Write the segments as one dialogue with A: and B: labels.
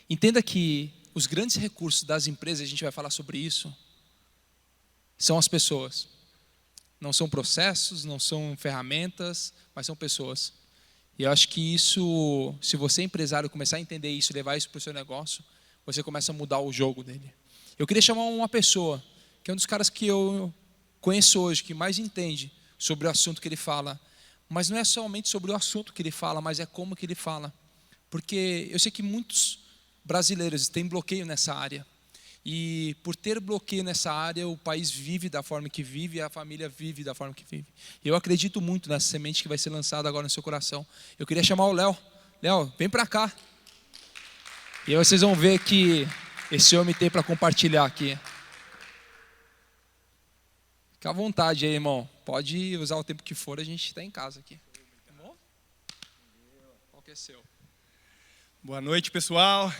A: Entenda que os grandes recursos das empresas, a gente vai falar sobre isso, são as pessoas. Não são processos, não são ferramentas, mas são pessoas. E eu acho que isso, se você é empresário começar a entender isso e levar isso para o seu negócio, você começa a mudar o jogo dele. Eu queria chamar uma pessoa, que é um dos caras que eu conheço hoje, que mais entende sobre o assunto que ele fala. Mas não é somente sobre o assunto que ele fala, mas é como que ele fala. Porque eu sei que muitos brasileiros têm bloqueio nessa área. E por ter bloqueio nessa área, o país vive da forma que vive e a família vive da forma que vive. Eu acredito muito nessa semente que vai ser lançada agora no seu coração. Eu queria chamar o Léo. Léo, vem para cá. E aí vocês vão ver que esse homem tem para compartilhar aqui. Fica à vontade aí, irmão. Pode usar o tempo que for, a gente está em casa aqui. Tá bom? Qual que é seu?
B: Boa noite, pessoal.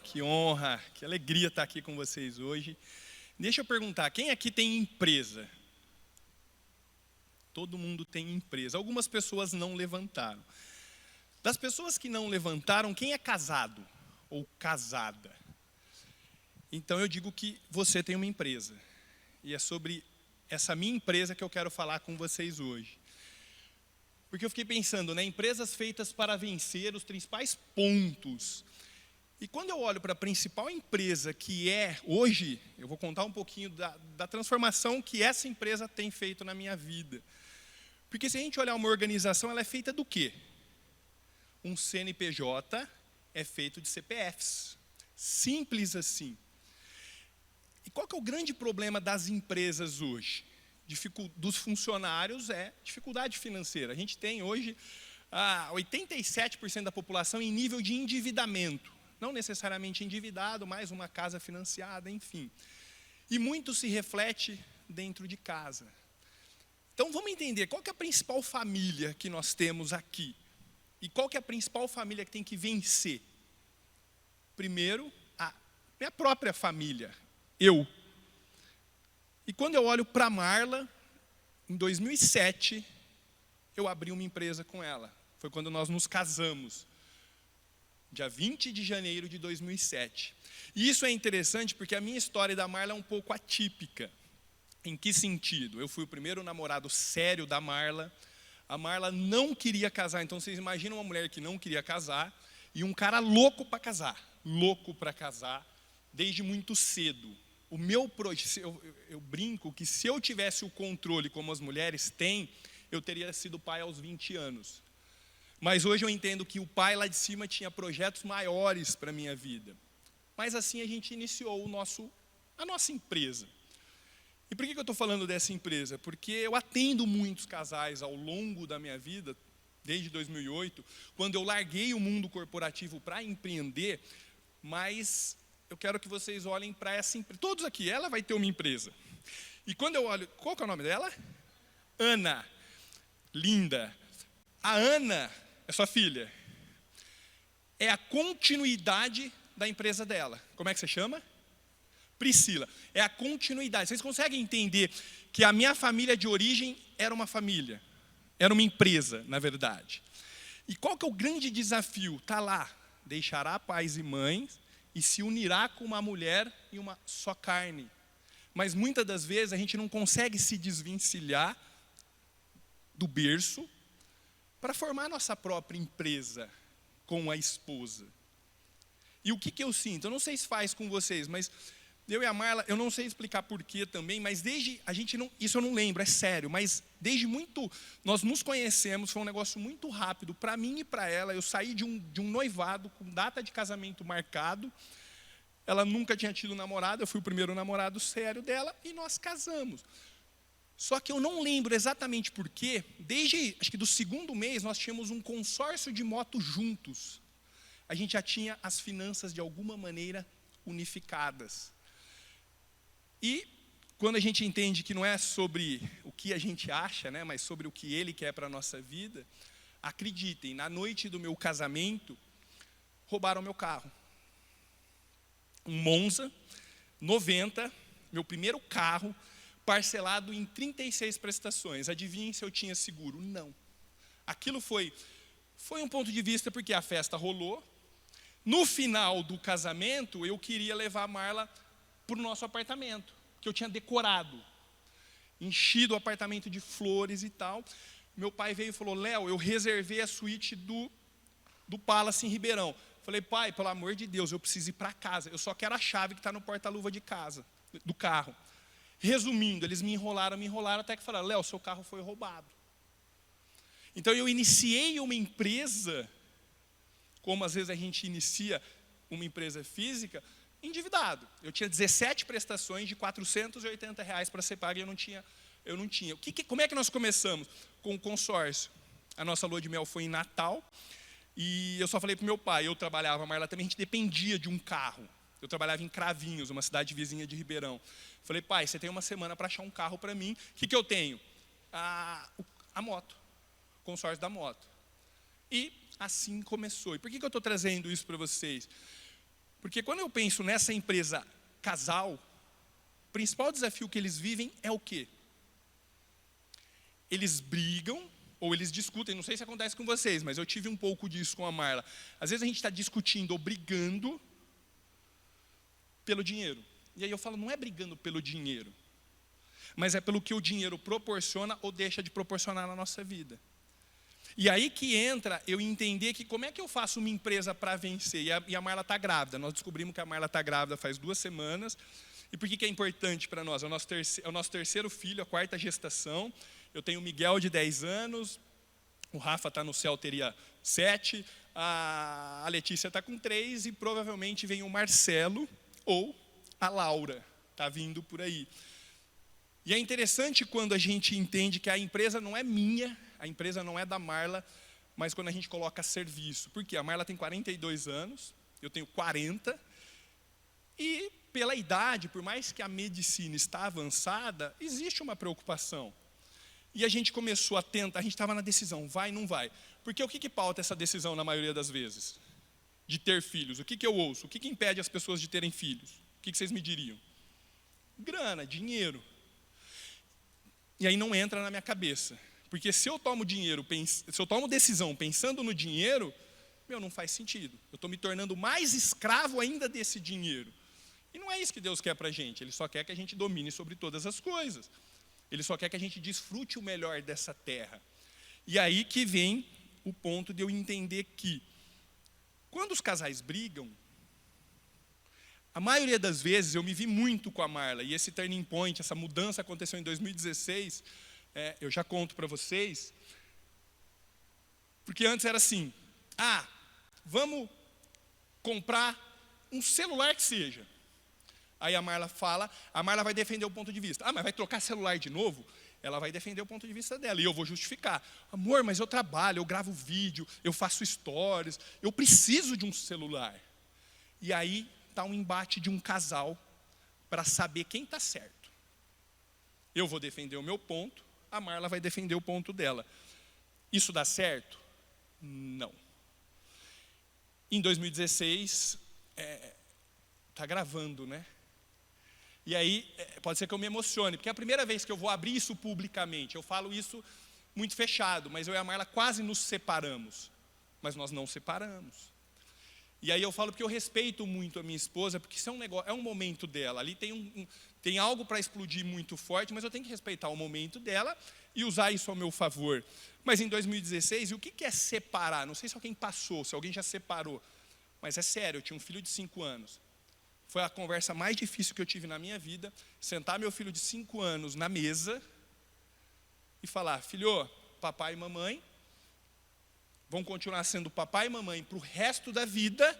B: Que honra, que alegria estar aqui com vocês hoje. Deixa eu perguntar, quem aqui tem empresa? Todo mundo tem empresa. Algumas pessoas não levantaram. Das pessoas que não levantaram, quem é casado ou casada? Então eu digo que você tem uma empresa. E é sobre essa minha empresa que eu quero falar com vocês hoje. Porque eu fiquei pensando, né, empresas feitas para vencer os principais pontos. E quando eu olho para a principal empresa que é hoje, eu vou contar um pouquinho da transformação que essa empresa tem feito na minha vida. Porque se a gente olhar uma organização, ela é feita do quê? Um CNPJ é feito de CPFs. Simples assim. E qual que é o grande problema das empresas hoje? Dos funcionários é dificuldade financeira. A gente tem hoje 87% da população em nível de endividamento. Não necessariamente endividado, mas uma casa financiada, enfim. E muito se reflete dentro de casa. Então vamos entender qual que é a principal família que nós temos aqui. E qual que é a principal família que tem que vencer? Primeiro, a minha própria família, eu. E quando eu olho para a Marla, em 2007, eu abri uma empresa com ela. Foi quando nós nos casamos. Dia 20 de janeiro de 2007. E isso é interessante porque a minha história da Marla é um pouco atípica. Em que sentido? Eu fui o primeiro namorado sério da Marla. A Marla não queria casar. Então vocês imaginam uma mulher que não queria casar e um cara louco para casar. Louco para casar desde muito cedo. O meu projeto, eu brinco que se eu tivesse o controle como as mulheres têm, eu teria sido pai aos 20 anos. Mas hoje eu entendo que o pai lá de cima tinha projetos maiores para a minha vida. Mas assim a gente iniciou a nossa empresa. E por que eu estou falando dessa empresa? Porque eu atendo muitos casais ao longo da minha vida, desde 2008, quando eu larguei o mundo corporativo para empreender, mas eu quero que vocês olhem para essa empresa. Todos aqui, ela vai ter uma empresa. E quando eu olho, qual que é o nome dela? Ana. Linda. A Ana é sua filha. É a continuidade da empresa dela. Como é que você chama? Priscila. É a continuidade. Vocês conseguem entender que a minha família de origem era uma família? Era uma empresa, na verdade. E qual que é o grande desafio? Está lá. Deixará pais e mães e se unirá com uma mulher e uma só carne. Mas muitas das vezes a gente não consegue se desvencilhar do berço para formar a nossa própria empresa com a esposa. E o que eu sinto? Eu não sei se faz com vocês, mas eu e a Marla, eu não sei explicar porquê também, mas isso eu não lembro, é sério, mas desde muito, nós nos conhecemos, foi um negócio muito rápido, para mim e para ela. Eu saí de um noivado com data de casamento marcado, ela nunca tinha tido namorado, eu fui o primeiro namorado sério dela, e nós casamos. Só que eu não lembro exatamente porquê, desde, acho que do segundo mês, nós tínhamos um consórcio de moto juntos. A gente já tinha as finanças, de alguma maneira, unificadas. E, quando a gente entende que não é sobre o que a gente acha, né, mas sobre o que Ele quer para a nossa vida, acreditem, na noite do meu casamento, roubaram meu carro. Um Monza, 90, meu primeiro carro, parcelado em 36 prestações. Adivinhem se eu tinha seguro? Não. Aquilo foi um ponto de vista porque a festa rolou. No final do casamento, eu queria levar a Marla para o nosso apartamento, que eu tinha decorado, enchido o apartamento de flores e tal. Meu pai veio e falou: Léo, eu reservei a suíte do Palace em Ribeirão. Falei: pai, pelo amor de Deus, eu preciso ir para casa, eu só quero a chave que está no porta-luva de casa, do carro. Resumindo, eles me enrolaram, até que falaram: Léo, seu carro foi roubado. Então eu iniciei uma empresa, como às vezes a gente inicia uma empresa física, endividado. Eu tinha 17 prestações de R$480 para ser pago e eu não tinha. Como é que nós começamos? Com o consórcio. A nossa lua de mel foi em Natal, e eu só falei para o meu pai, eu trabalhava, a Marla também, a gente dependia de um carro. Eu trabalhava em Cravinhos, uma cidade vizinha de Ribeirão. Falei: pai, você tem uma semana para achar um carro para mim. O que eu tenho? A moto, o consórcio da moto. E assim começou. E por que eu estou trazendo isso para vocês? Porque quando eu penso nessa empresa casal, o principal desafio que eles vivem é o quê? Eles brigam ou eles discutem, não sei se acontece com vocês, mas eu tive um pouco disso com a Marla. Às vezes a gente está discutindo ou brigando pelo dinheiro. E aí eu falo: não é brigando pelo dinheiro, mas é pelo que o dinheiro proporciona ou deixa de proporcionar na nossa vida. E aí que entra eu entender que como é que eu faço uma empresa para vencer. E a Marla está grávida. Nós descobrimos que a Marla está grávida faz 2 semanas. E por que é importante para nós? É o nosso terceiro filho, a 4ª gestação. Eu tenho o Miguel de 10 anos, o Rafa está no céu, teria 7, a Letícia está com 3 e provavelmente vem o Marcelo ou a Laura, está vindo por aí. E é interessante quando a gente entende que a empresa não é minha, a empresa não é da Marla, mas quando a gente coloca serviço. Porque a Marla tem 42 anos, eu tenho 40, e pela idade, por mais que a medicina está avançada, existe uma preocupação. E a gente começou a tentar, a gente estava na decisão, vai, não vai. Porque o que pauta essa decisão na maioria das vezes? De ter filhos. O que eu ouço? O que impede as pessoas de terem filhos? O que vocês me diriam? Grana, dinheiro. E aí não entra na minha cabeça. Porque se eu tomo decisão pensando no dinheiro, não faz sentido. Eu estou me tornando mais escravo ainda desse dinheiro. E não é isso que Deus quer para a gente. Ele só quer que a gente domine sobre todas as coisas. Ele só quer que a gente desfrute o melhor dessa terra. E aí que vem o ponto de eu entender que, quando os casais brigam, a maioria das vezes eu me vi muito com a Marla, e esse turning point, essa mudança aconteceu em 2016, eu já conto para vocês, porque antes era assim: vamos comprar um celular que seja. Aí a Marla vai defender o ponto de vista. Mas vai trocar celular de novo? Ela vai defender o ponto de vista dela, e eu vou justificar. Amor, mas eu trabalho, eu gravo vídeo, eu faço stories, eu preciso de um celular. E aí está um embate de um casal para saber quem está certo. Eu vou defender o meu ponto, a Marla vai defender o ponto dela. Isso dá certo? Não. Em 2016, está gravando, né? E aí, pode ser que eu me emocione, porque é a primeira vez que eu vou abrir isso publicamente. Eu falo isso muito fechado, mas eu e a Marla quase nos separamos. Mas nós não separamos. E aí eu falo porque eu respeito muito a minha esposa, porque isso é um momento dela. Ali tem algo para explodir muito forte, mas eu tenho que respeitar o momento dela e usar isso ao meu favor. Mas em 2016, e o que é separar? Não sei se alguém passou, se alguém já separou. Mas é sério, eu tinha um filho de 5 anos. Foi a conversa mais difícil que eu tive na minha vida, sentar meu filho de 5 anos na mesa e falar: filho, papai e mamãe vão continuar sendo papai e mamãe para o resto da vida,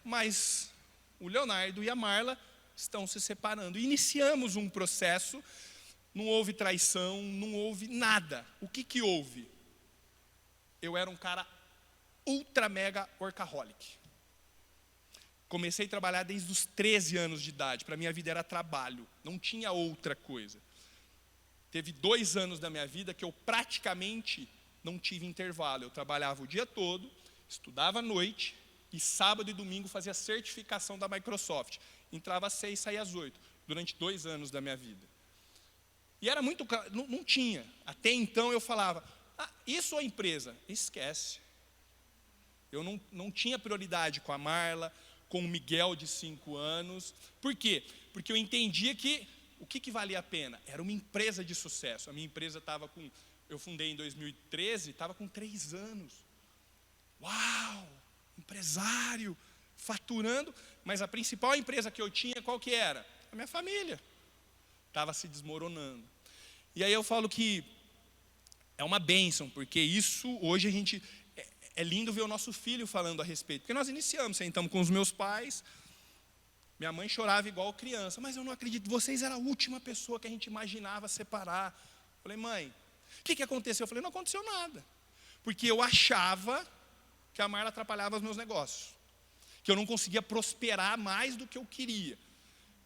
B: mas o Leonardo e a Marla estão se separando. E iniciamos um processo, não houve traição, não houve nada. O que houve? Eu era um cara ultra mega workaholic. Comecei a trabalhar desde os 13 anos de idade. Para minha vida era trabalho, não tinha outra coisa. Teve 2 anos da minha vida que eu praticamente não tive intervalo. Eu trabalhava o dia todo, estudava à noite, e sábado e domingo fazia certificação da Microsoft. Entrava às 6, saía às 8, durante 2 anos da minha vida. E era muito, não tinha. Até então eu falava: isso ou a empresa? Esquece. Eu não tinha prioridade com a Marla, com o Miguel de 5 anos. Por quê? Porque eu entendia que o que valia a pena? Era uma empresa de sucesso. A minha empresa estava com... Eu fundei em 2013, estava com 3 anos. Uau! Empresário, faturando. Mas a principal empresa que eu tinha, qual que era? A minha família. Estava se desmoronando. E aí eu falo que é uma bênção, porque isso, hoje a gente... É lindo ver o nosso filho falando a respeito. Porque nós iniciamos, sentamos com os meus pais. Minha mãe chorava igual criança. Mas eu não acredito, vocês eram a última pessoa que a gente imaginava separar. Eu falei, mãe, o que aconteceu? Eu falei, não aconteceu nada. Porque eu achava que a Marla atrapalhava os meus negócios. Que eu não conseguia prosperar mais do que eu queria.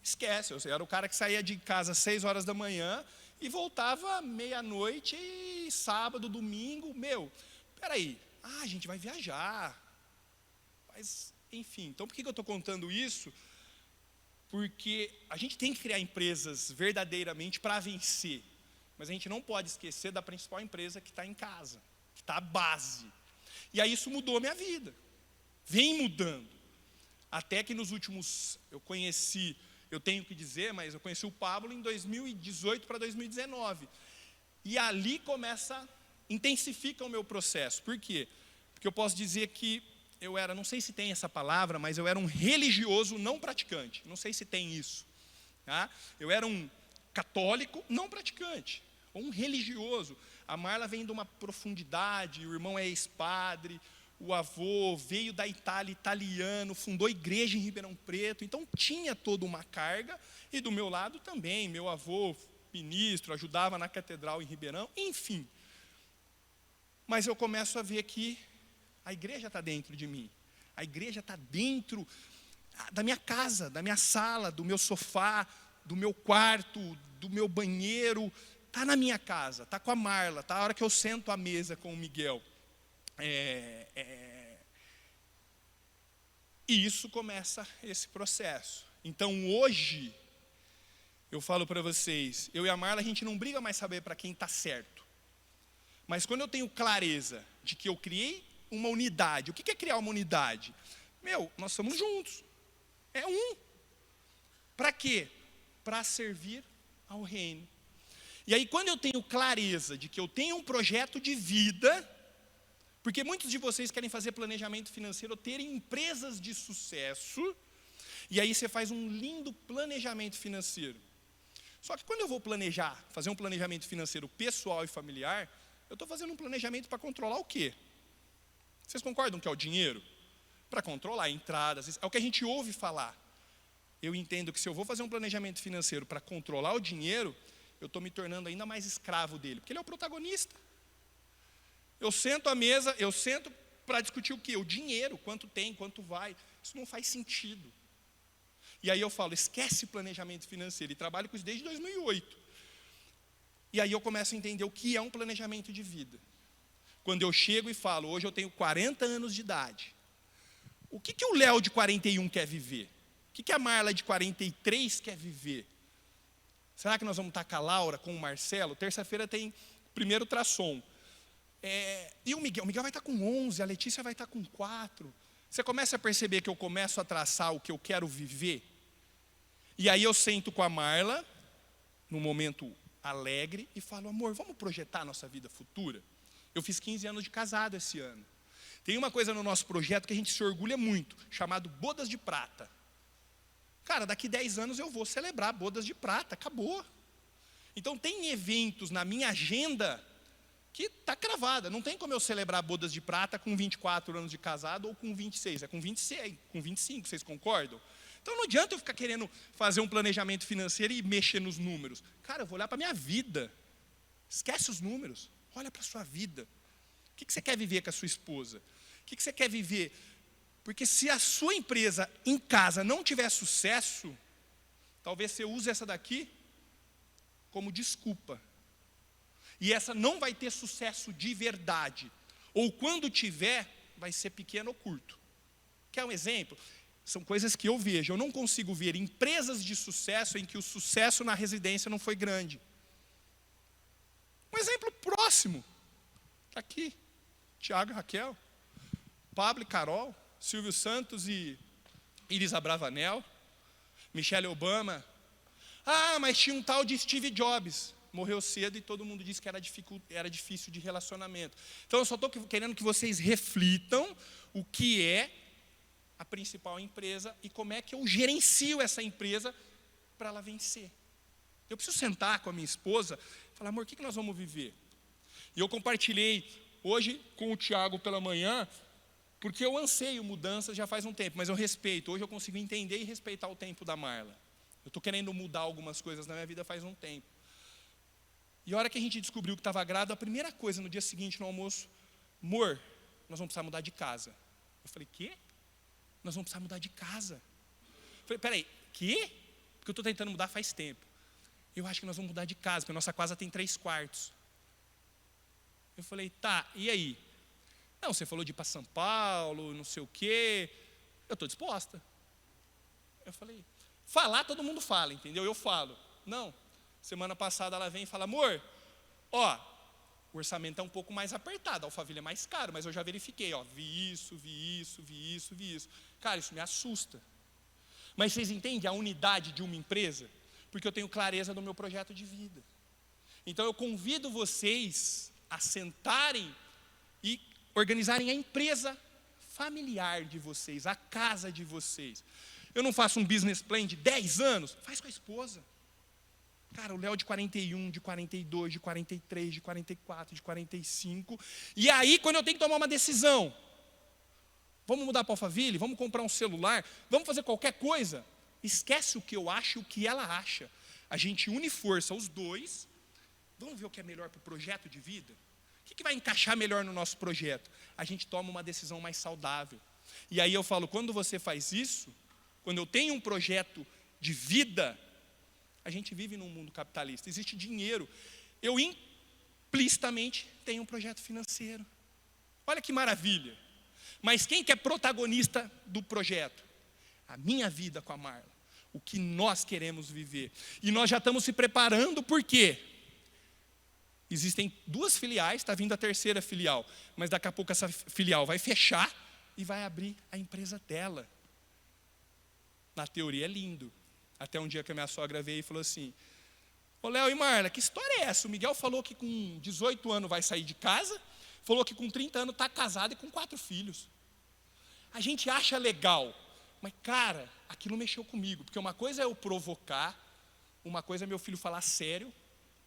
B: Esquece, eu era o cara que saía de casa às 6 horas da manhã e voltava meia-noite, e sábado, domingo. Peraí, a gente vai viajar. Mas, enfim, então por que eu estou contando isso? Porque a gente tem que criar empresas verdadeiramente para vencer. Mas a gente não pode esquecer da principal empresa que está em casa, que está a base. E aí isso mudou a minha vida. Vem mudando. Até que nos últimos, eu tenho que dizer, mas eu conheci o Pablo em 2018 para 2019. E ali intensifica o meu processo. Por quê? Porque eu posso dizer que eu era, não sei se tem essa palavra, mas eu era um religioso não praticante. Não sei se tem isso. Tá? Eu era um católico não praticante, ou um religioso. A Marla vem de uma profundidade, o irmão é ex-padre, o avô veio da Itália, italiano, fundou igreja em Ribeirão Preto, então tinha toda uma carga, e do meu lado também, meu avô, ministro, ajudava na catedral em Ribeirão, enfim. Mas eu começo a ver que a igreja está dentro de mim, a igreja está dentro da minha casa, da minha sala, do meu sofá, do meu quarto, do meu banheiro, está na minha casa, está com a Marla, está a hora que eu sento à mesa com o Miguel. E isso começa esse processo. Então hoje, eu falo para vocês, eu e a Marla, a gente não briga mais saber para quem está certo. Mas quando eu tenho clareza de que eu criei uma unidade, o que é criar uma unidade? Nós somos juntos, é um. Para quê? Para servir ao reino. E aí quando eu tenho clareza de que eu tenho um projeto de vida, porque muitos de vocês querem fazer planejamento financeiro, terem empresas de sucesso, e aí você faz um lindo planejamento financeiro. Só que quando eu vou fazer um planejamento financeiro pessoal e familiar, eu estou fazendo um planejamento para controlar o quê? Vocês concordam que é o dinheiro? Para controlar entradas, é o que a gente ouve falar. Eu entendo que se eu vou fazer um planejamento financeiro para controlar o dinheiro, eu estou me tornando ainda mais escravo dele, porque ele é o protagonista. Eu sento à mesa, eu sento para discutir o quê? O dinheiro, quanto tem, quanto vai. Isso não faz sentido. E aí eu falo, esquece planejamento financeiro, e trabalho com isso desde 2008. E aí eu começo a entender o que é um planejamento de vida. Quando eu chego e falo, hoje eu tenho 40 anos de idade. O que o Léo de 41 quer viver? O que a Marla de 43 quer viver? Será que nós vamos estar com a Laura, com o Marcelo? Terça-feira tem primeiro ultrassom. E o Miguel vai estar com 11, a Letícia vai estar com 4. Você começa a perceber que eu começo a traçar o que eu quero viver? E aí eu sento com a Marla, num momento alegre, e falo, amor, vamos projetar a nossa vida futura? Eu fiz 15 anos de casado esse ano. Tem uma coisa no nosso projeto que a gente se orgulha muito, chamado Bodas de Prata. Cara, daqui 10 anos eu vou celebrar Bodas de Prata, acabou. Então tem eventos na minha agenda que está cravada. Não tem como eu celebrar Bodas de Prata com 24 anos de casado ou com 26, é com 26, com 25, vocês concordam? Então não adianta eu ficar querendo fazer um planejamento financeiro e mexer nos números. Cara, eu vou olhar para a minha vida. Esquece os números, olha para a sua vida. O que você quer viver com a sua esposa? O que você quer viver? Porque se a sua empresa em casa não tiver sucesso, talvez você use essa daqui como desculpa. E essa não vai ter sucesso de verdade. Ou quando tiver, vai ser pequeno ou curto. Quer um exemplo? São coisas que eu vejo. Eu não consigo ver empresas de sucesso em que o sucesso na residência não foi grande. Um exemplo próximo. Está aqui. Tiago e Raquel. Pablo e Carol, Silvio Santos e Iris Abravanel, Michelle Obama. Ah, mas tinha um tal de Steve Jobs. Morreu cedo e todo mundo disse que era difícil de relacionamento. Então eu só estou querendo que vocês reflitam o que é a principal empresa e como é que eu gerencio essa empresa para ela vencer. Eu preciso sentar com a minha esposa e falar, amor, o que nós vamos viver? E eu compartilhei hoje com o Tiago pela manhã, porque eu anseio mudanças já faz um tempo, mas eu respeito. Hoje eu consigo entender e respeitar o tempo da Marla. Eu estou querendo mudar algumas coisas na minha vida faz um tempo. E a hora que a gente descobriu que estava grávida, a primeira coisa no dia seguinte no almoço, amor, nós vamos precisar mudar de casa. Eu falei, quê? Nós vamos precisar mudar de casa. Eu falei, peraí, quê? Porque eu estou tentando mudar faz tempo. Eu acho que nós vamos mudar de casa, porque a nossa casa tem 3 quartos. Eu falei, tá, e aí? Não, você falou de ir para São Paulo, não sei o quê. Eu estou disposta. Eu falei, falar todo mundo fala, entendeu? Eu falo. Não. Semana passada ela vem e fala, amor, ó, o orçamento é um pouco mais apertado, a Alphaville é mais caro, mas eu já verifiquei, ó, vi isso. Cara, isso me assusta. Mas vocês entendem a unidade de uma empresa? Porque eu tenho clareza do meu projeto de vida. Então eu convido vocês a sentarem e organizarem a empresa familiar de vocês, a casa de vocês. Eu não faço um business plan de 10 anos, faz com a esposa. Cara, o Léo de 41, de 42, de 43, de 44, de 45. E aí, quando eu tenho que tomar uma decisão, vamos mudar para a Alphaville, vamos comprar um celular, vamos fazer qualquer coisa, esquece o que eu acho e o que ela acha. A gente une força, os dois, vamos ver o que é melhor para o projeto de vida? O que vai encaixar melhor no nosso projeto? A gente toma uma decisão mais saudável. E aí eu falo, quando você faz isso, quando eu tenho um projeto de vida, a gente vive num mundo capitalista, existe dinheiro. Eu implicitamente tenho um projeto financeiro. Olha que maravilha. Mas quem que é protagonista do projeto? A minha vida com a Marla. O que nós queremos viver. E nós já estamos se preparando, por quê? Existem 2 filiais, está vindo a 3ª filial. Mas daqui a pouco essa filial vai fechar e vai abrir a empresa dela. Na teoria é lindo. Até um dia que a minha sogra veio e falou assim, ô Léo e Marla, que história é essa? O Miguel falou que com 18 anos vai sair de casa, falou que com 30 anos está casado e com 4 filhos. A gente acha legal, mas cara, aquilo mexeu comigo, porque uma coisa é eu provocar, uma coisa é meu filho falar sério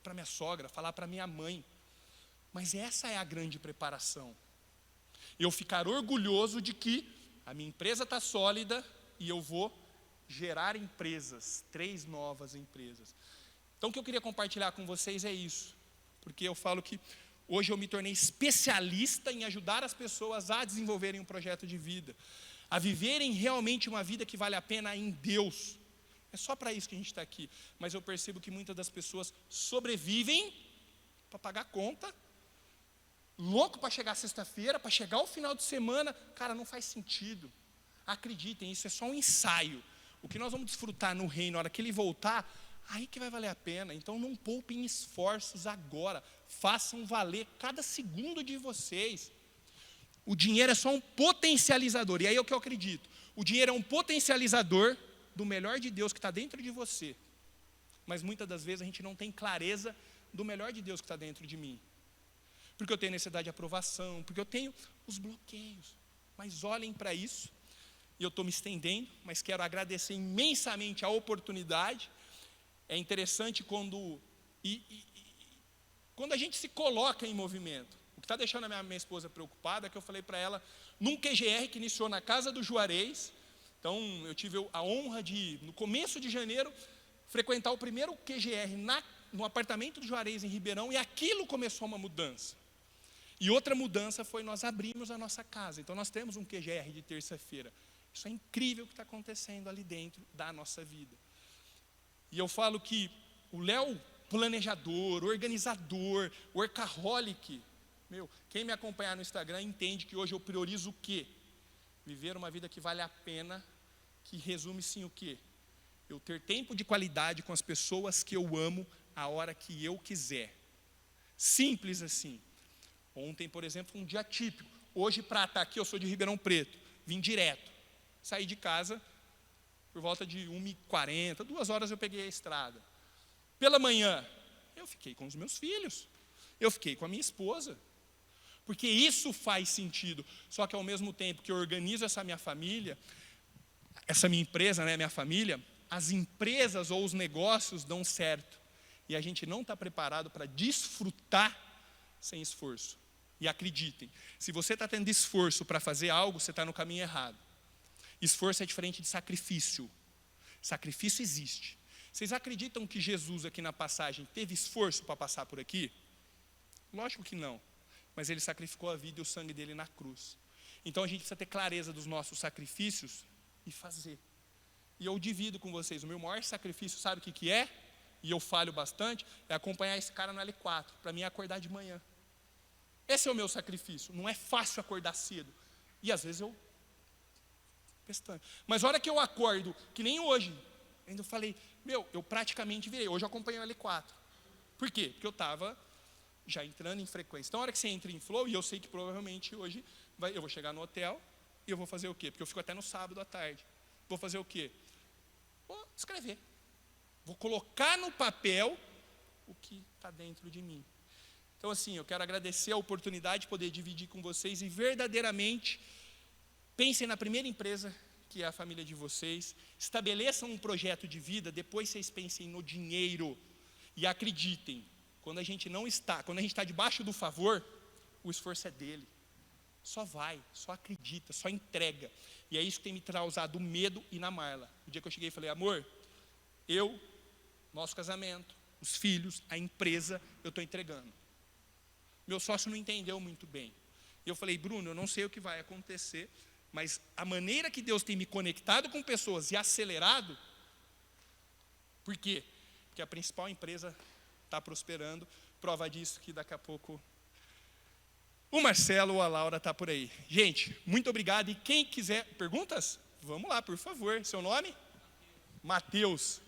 B: para minha sogra, falar para minha mãe. Mas essa é a grande preparação. Eu ficar orgulhoso de que a minha empresa está sólida e eu vou gerar empresas, 3 novas empresas. Então o que eu queria compartilhar com vocês é isso. Porque eu falo que hoje eu me tornei especialista em ajudar as pessoas a desenvolverem um projeto de vida. A viverem realmente uma vida que vale a pena em Deus. É só para isso que a gente está aqui. Mas eu percebo que muitas das pessoas sobrevivem para pagar conta, louco para chegar sexta-feira, para chegar ao final de semana. Cara, não faz sentido. Acreditem, isso é só um ensaio. O que nós vamos desfrutar no reino, na hora que ele voltar, aí que vai valer a pena. Então não poupem esforços agora. Façam valer cada segundo de vocês. O dinheiro é só um potencializador. E aí é o que eu acredito. O dinheiro é um potencializador do melhor de Deus que está dentro de você. Mas muitas das vezes a gente não tem clareza do melhor de Deus que está dentro de mim. Porque eu tenho necessidade de aprovação, porque eu tenho os bloqueios. Mas olhem para isso. E eu estou me estendendo, mas quero agradecer imensamente a oportunidade. É interessante quando a gente se coloca em movimento. O que está deixando a minha esposa preocupada é que eu falei para ela, num QGR que iniciou na casa do Juarez. Então, eu tive a honra de, no começo de janeiro, frequentar o primeiro QGR no apartamento do Juarez, em Ribeirão, e aquilo começou uma mudança. E outra mudança foi nós abrimos a nossa casa. Então, nós temos um QGR de terça-feira. Isso é incrível o que está acontecendo ali dentro da nossa vida. E eu falo que o Léo, planejador, organizador, workaholic, quem me acompanhar no Instagram entende que hoje eu priorizo o quê? Viver uma vida que vale a pena, que resume-se em o quê? Eu ter tempo de qualidade com as pessoas que eu amo a hora que eu quiser. Simples assim. Ontem, por exemplo, foi um dia típico. Hoje, para estar aqui, eu sou de Ribeirão Preto, vim direto. Saí de casa por volta de 1h40, 2 horas eu peguei a estrada. Pela manhã, eu fiquei com os meus filhos, eu fiquei com a minha esposa, porque isso faz sentido. Só que ao mesmo tempo que eu organizo essa minha família, essa minha empresa, né, minha família, as empresas ou os negócios dão certo. E a gente não está preparado para desfrutar sem esforço. E acreditem, se você está tendo esforço para fazer algo, você está no caminho errado. Esforço é diferente de sacrifício. Sacrifício existe. Vocês acreditam que Jesus aqui na passagem teve esforço para passar por aqui? Lógico que não. Mas ele sacrificou a vida e o sangue dele na cruz. Então a gente precisa ter clareza dos nossos sacrifícios e fazer. E eu divido com vocês, o meu maior sacrifício, sabe o que é? E eu falho bastante, é acompanhar esse cara no L4, para mim é acordar de manhã. Esse é o meu sacrifício, não é fácil acordar cedo. E às vezes eu pestando. Mas a hora que eu acordo, que nem hoje, ainda eu falei, eu praticamente virei, hoje eu acompanhei o L4. Por quê? Porque eu estava já entrando em frequência. Então a hora que você entra em flow, e eu sei que provavelmente hoje eu vou chegar no hotel, e eu vou fazer o quê? Porque eu fico até no sábado à tarde. Vou fazer o quê? Vou escrever. Vou colocar no papel o que está dentro de mim. Então, assim, eu quero agradecer a oportunidade de poder dividir com vocês e verdadeiramente pensem na primeira empresa, que é a família de vocês. Estabeleçam um projeto de vida, depois vocês pensem no dinheiro. E acreditem, quando a gente está debaixo do favor, o esforço é dele. Só vai, só acredita, só entrega. E é isso que tem me causado medo e na Marla. O dia que eu cheguei e falei, amor, nosso casamento, os filhos, a empresa, eu estou entregando. Meu sócio não entendeu muito bem. E eu falei, Bruno, eu não sei o que vai acontecer, mas a maneira que Deus tem me conectado com pessoas e acelerado, por quê? Porque a principal empresa está prosperando, prova disso que daqui a pouco o Marcelo ou a Laura está por aí. Gente, muito obrigado. E quem quiser perguntas, vamos lá, por favor. Seu nome? Mateus.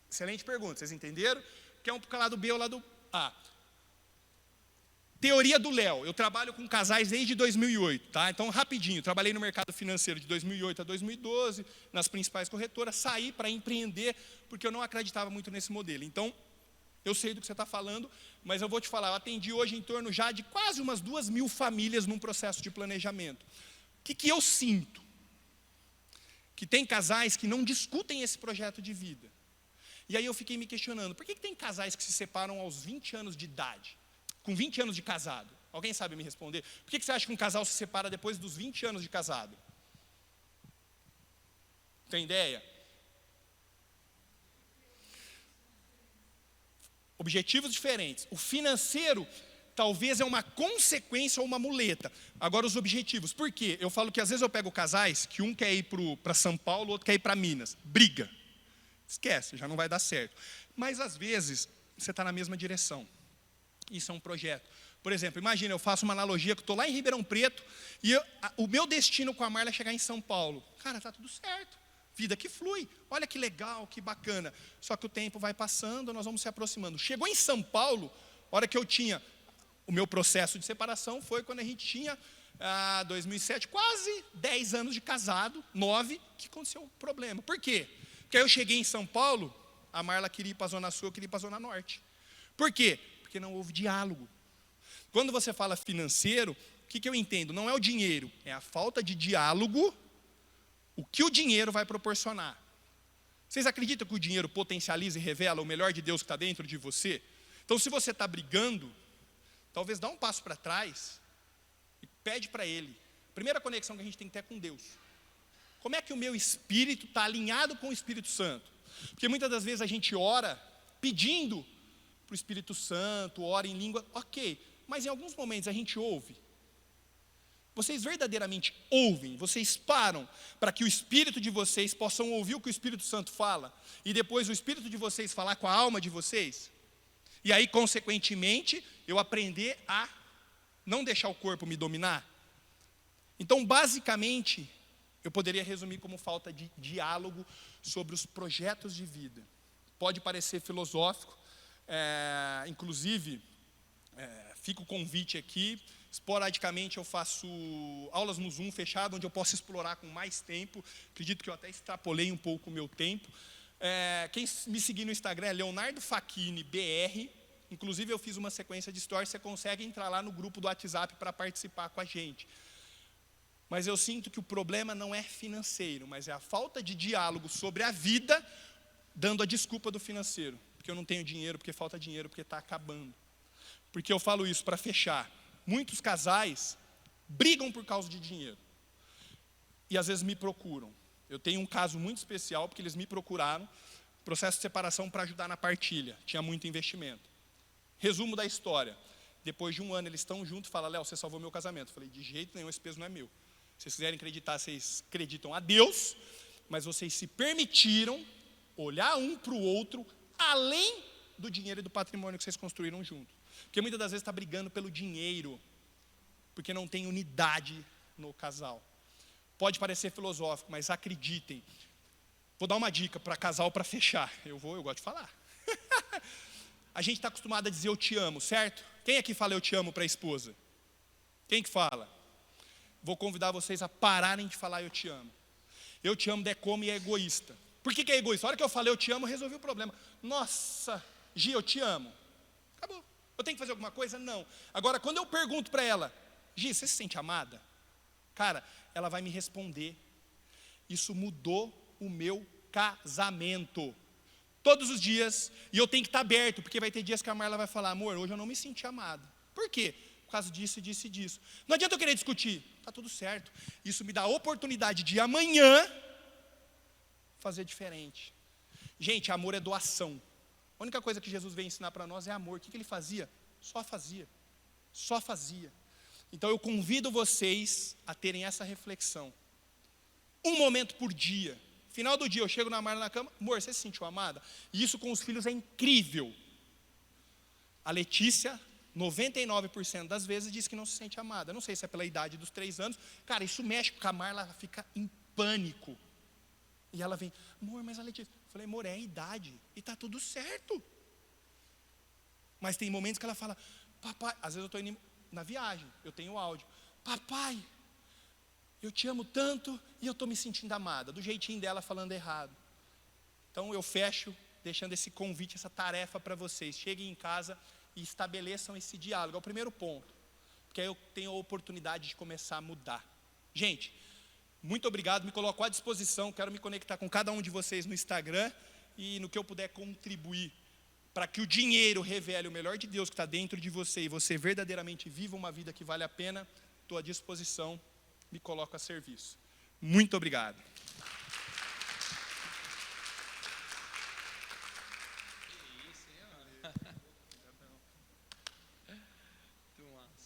B: Excelente pergunta, vocês entenderam? Quer um para o lado B ou lado A? Teoria do Léo. Eu trabalho com casais desde 2008, tá? Então, rapidinho, trabalhei no mercado financeiro de 2008 a 2012, nas principais corretoras, saí para empreender, porque eu não acreditava muito nesse modelo. Então, eu sei do que você está falando, mas eu vou te falar, eu atendi hoje em torno já de quase umas 2.000 famílias num processo de planejamento. O que eu sinto? Que tem casais que não discutem esse projeto de vida. E aí eu fiquei me questionando, por que tem casais que se separam aos 20 anos de idade? Com 20 anos de casado? Alguém sabe me responder? Por que você acha que um casal se separa depois dos 20 anos de casado? Tem ideia? Objetivos diferentes. O financeiro talvez é uma consequência ou uma muleta. Agora os objetivos. Por quê? Eu falo que às vezes eu pego casais que um quer ir para São Paulo, o outro quer ir para Minas. Briga. Esquece, já não vai dar certo. Mas às vezes você está na mesma direção. Isso é um projeto. Por exemplo, imagina, eu faço uma analogia que eu estou lá em Ribeirão Preto e o meu destino com a Marla é chegar em São Paulo. Cara, está tudo certo. Vida que flui, olha que legal, que bacana. Só que o tempo vai passando, nós vamos se aproximando. Chegou em São Paulo, a hora que eu tinha o meu processo de separação foi quando a gente tinha, 2007, quase 10 anos de casado, 9, que aconteceu um problema. Por quê? Porque aí eu cheguei em São Paulo, a Marla queria ir para a Zona Sul, eu queria ir para a Zona Norte. Por quê? Porque não houve diálogo. Quando você fala financeiro, o que eu entendo? Não é o dinheiro, é a falta de diálogo. O que o dinheiro vai proporcionar? Vocês acreditam que o dinheiro potencializa e revela o melhor de Deus que está dentro de você? Então, se você está brigando, talvez dá um passo para trás e pede para Ele. Primeira conexão que a gente tem que ter é com Deus. Como é que o meu espírito está alinhado com o Espírito Santo? Porque muitas das vezes a gente ora pedindo para o Espírito Santo, ora em língua, ok. Mas em alguns momentos a gente ouve. Vocês verdadeiramente ouvem, vocês param para que o Espírito de vocês possam ouvir o que o Espírito Santo fala, e depois o Espírito de vocês falar com a alma de vocês, e aí, consequentemente, eu aprender a não deixar o corpo me dominar. Então, basicamente, eu poderia resumir como falta de diálogo sobre os projetos de vida. Pode parecer filosófico, inclusive, Fica o convite aqui. Esporadicamente eu faço aulas no Zoom fechado, onde eu posso explorar com mais tempo. Acredito que eu até extrapolei um pouco o meu tempo. Quem me seguir no Instagram é Leonardo Facchini BR. Inclusive eu fiz uma sequência de stories, você consegue entrar lá no grupo do WhatsApp para participar com a gente. Mas eu sinto que o problema não é financeiro, mas é a falta de diálogo sobre a vida, dando a desculpa do financeiro. Porque eu não tenho dinheiro, porque falta dinheiro, porque está acabando. Porque eu falo isso para fechar. Muitos casais brigam por causa de dinheiro. E às vezes me procuram. Eu tenho um caso muito especial, porque eles me procuraram, processo de separação para ajudar na partilha. Tinha muito investimento. Resumo da história. Depois de um ano eles estão juntos e falam, Léo, você salvou meu casamento. Eu falei, de jeito nenhum, esse peso não é meu. Se vocês quiserem acreditar, vocês acreditam a Deus, mas vocês se permitiram olhar um para o outro, além do dinheiro e do patrimônio que vocês construíram junto. Porque muitas das vezes está brigando pelo dinheiro, porque não tem unidade no casal. Pode parecer filosófico, mas acreditem. Vou dar uma dica para casal para fechar. Eu gosto de falar. A gente está acostumado a dizer eu te amo, certo? Quem aqui fala eu te amo para a esposa? Quem que fala? Vou convidar vocês a pararem de falar eu te amo. Eu te amo é como e é egoísta. Por que é egoísta? A hora que eu falei eu te amo, eu resolvi o problema. Nossa, Gi, eu te amo. Acabou. Eu tenho que fazer alguma coisa? Não. Agora, quando eu pergunto para ela, Gi, você se sente amada? Cara, ela vai me responder. Isso mudou o meu casamento. Todos os dias, e eu tenho que estar aberto, porque vai ter dias que a Marla vai falar, amor, hoje eu não me senti amada. Por quê? Por causa disso, disso e disso. Não adianta eu querer discutir, está tudo certo. Isso me dá a oportunidade de amanhã fazer diferente. Gente, amor é doação. A única coisa que Jesus veio ensinar para nós é amor. O que ele fazia? Só fazia. Só fazia. Então eu convido vocês a terem essa reflexão. Um momento por dia. Final do dia eu chego na Marla na cama, amor, você se sentiu amada? E isso com os filhos é incrível. A Letícia, 99% das vezes, diz que não se sente amada. Eu não sei se é pela idade dos 3 anos. Cara, isso mexe com a Marla, ela fica em pânico. E ela vem, amor, mas a Letícia... Eu falei, amor, é a idade. E está tudo certo. Mas tem momentos que ela fala, papai... Às vezes eu estou indo na viagem, eu tenho áudio. Papai, eu te amo tanto e eu estou me sentindo amada. Do jeitinho dela falando errado. Então eu fecho, deixando esse convite, essa tarefa para vocês. Cheguem em casa e estabeleçam esse diálogo. É o primeiro ponto. Porque aí eu tenho a oportunidade de começar a mudar. Gente, muito obrigado, me coloco à disposição. Quero me conectar com cada um de vocês no Instagram. E no que eu puder contribuir para que o dinheiro revele o melhor de Deus que está dentro de você e você verdadeiramente viva uma vida que vale a pena, estou à disposição, me coloco a serviço. Muito obrigado.